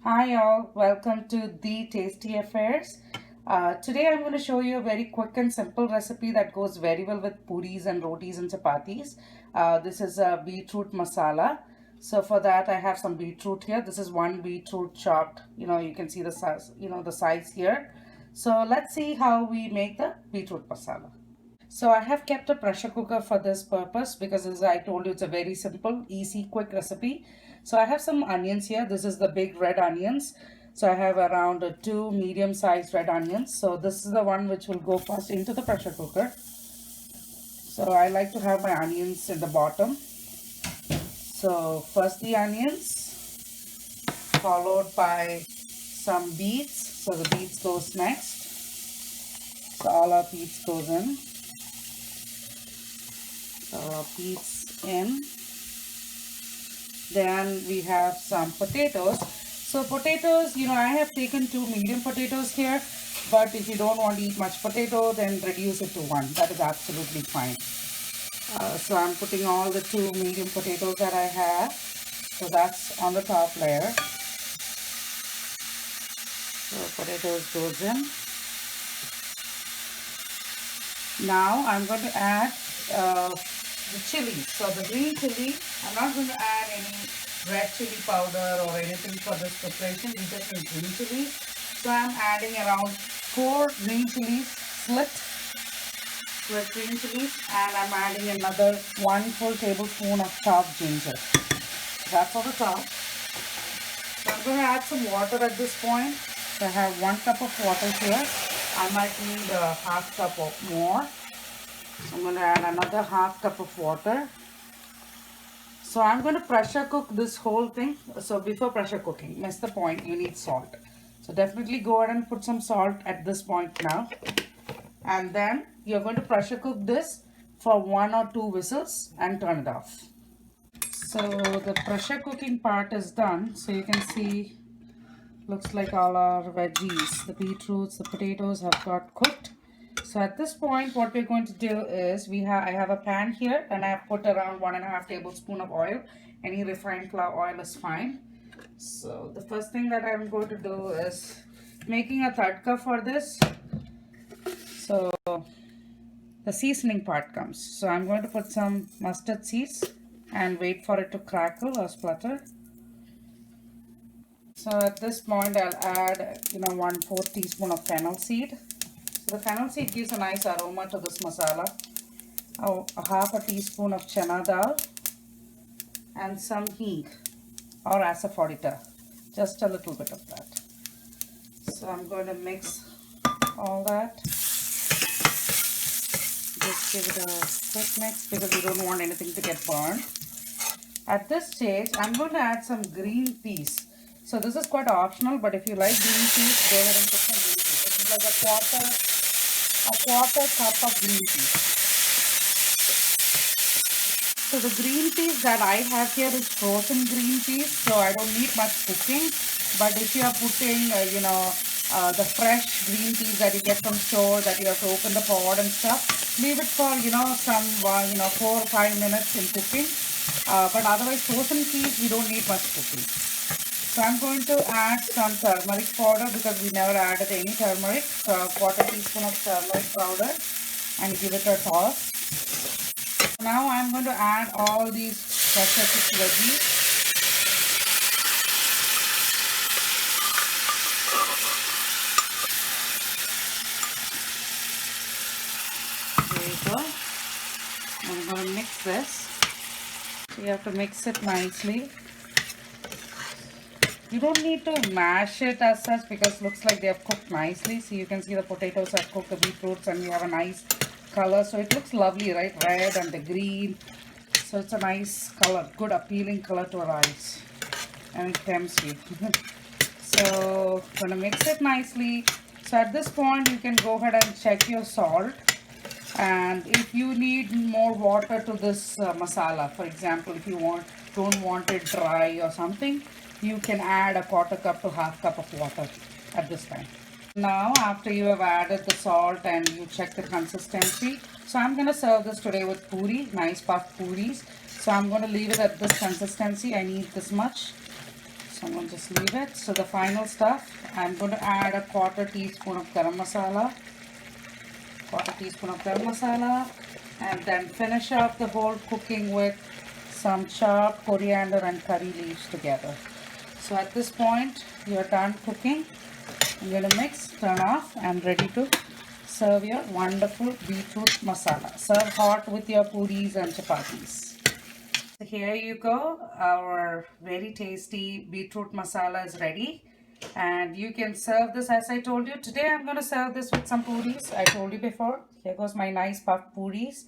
Hi all, welcome to the Tasty Affairs. Today I'm going to show you a very quick and simple recipe that goes very well with puris and rotis and chapatis. This is a beetroot masala. So for that I have some beetroot here. This is one beetroot chopped. You can see the size, the size here. So let's see how we make the beetroot masala. So I have kept a pressure cooker for this purpose because as I told you, it's a very simple, easy, quick recipe. So I have some onions here. This is the big red onions. So I have around two medium-sized red onions. So this is the one which will go first into the pressure cooker. So I like to have my onions in the bottom. So first the onions, followed by some beets. So the beets goes next. So all our beets goes in. So our beets in. Then we have some potatoes. So potatoes, I have taken two medium potatoes here, but if you don't want to eat much potato, then reduce it to one. That is absolutely fine. So I'm putting all the two medium potatoes that I have. So that's on the top layer. So potatoes goes in. Now I'm going to add the chili. So the green chili, I'm not going to add any red chili powder or anything for this preparation. We just need green chili. So I'm adding around 4 green chilies, split green chilies, and I'm adding another 1 full tablespoon of chopped ginger. That's on the top. So I'm going to add some water at this point. So I have 1 cup of water here. I might need a half cup or more. So I'm going to add another half cup of water. So I'm going to pressure cook this whole thing. So before pressure cooking, miss the point, you need salt. So definitely go ahead and put some salt at this point now. And then you're going to pressure cook this for 1 or 2 whistles and turn it off. So the pressure cooking part is done. So you can see, looks like all our veggies, the beetroots, the potatoes have got cooked. So at this point, what we're going to do is I have a pan here and I have put around 1.5 tablespoon of oil. Any refined flour oil is fine. So the first thing that I'm going to do is making a tadka for this. So the seasoning part comes. So I'm going to put some mustard seeds and wait for it to crackle or splutter. So at this point I'll add 1/4 teaspoon of fennel seed. So the fennel seed gives a nice aroma to this masala. Oh, a half a teaspoon of chana dal and some hing or asafoetida, just a little bit of that. So I'm going to mix all that. Just give it a quick mix because we don't want anything to get burned. At this stage, I'm going to add some green peas. So this is quite optional, but if you like green peas, go ahead and put some green peas. This is like a quarter cup of green peas. So the green peas that I have here is frozen green peas, so I don't need much cooking. But if you are putting, the fresh green peas that you get from store that you have to open the pot and stuff, leave it for, some, 4 or 5 minutes in cooking. But otherwise, frozen peas, we don't need much cooking. So I'm going to add some turmeric powder because we never added any turmeric. So a quarter teaspoon of turmeric powder and give it a toss. Now I'm going to add all these pressure cooked veggies. There you go. I'm going to mix this. So you have to mix it nicely. You don't need to mash it as such because it looks like they have cooked nicely. So you can see the potatoes have cooked, the beetroots, and we have a nice color. So it looks lovely, right? Red and the green. So it's a nice color, good appealing color to our eyes. And it tempts you. So I'm going to mix it nicely. So at this point, you can go ahead and check your salt. And if you need more water to this masala, for example, if you don't want it dry or something, you can add a quarter cup to half cup of water at this time. Now, after you have added the salt and you check the consistency, so I'm going to serve this today with puri, nice puff puris. So I'm going to leave it at this consistency. I need this much. So I'm going to just leave it. So the final stuff, I'm going to add a quarter teaspoon of garam masala, and then finish up the whole cooking with some chopped coriander and curry leaves together. So at this point, you're done cooking. I'm going to mix, turn off, and ready to serve your wonderful beetroot masala. Serve hot with your puris and chapatis. So here you go, our very tasty beetroot masala is ready, and you can serve this as I told you. Today I'm going to serve this with some puris. I told you before, here goes my nice puffed puris.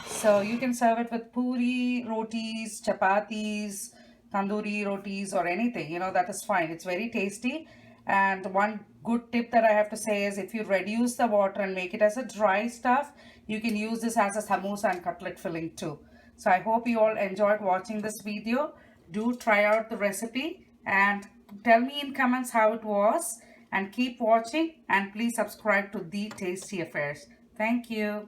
So you can serve it with puri, rotis, chapatis, tandoori rotis, or anything, that is fine. It's very tasty. And one good tip that I have to say is, if you reduce the water and make it as a dry stuff, you can use this as a samosa and cutlet filling too. So I hope you all enjoyed watching this video. Do try out the recipe and tell me in comments how it was, and keep watching, and please subscribe to The Tasty Affairs. Thank you.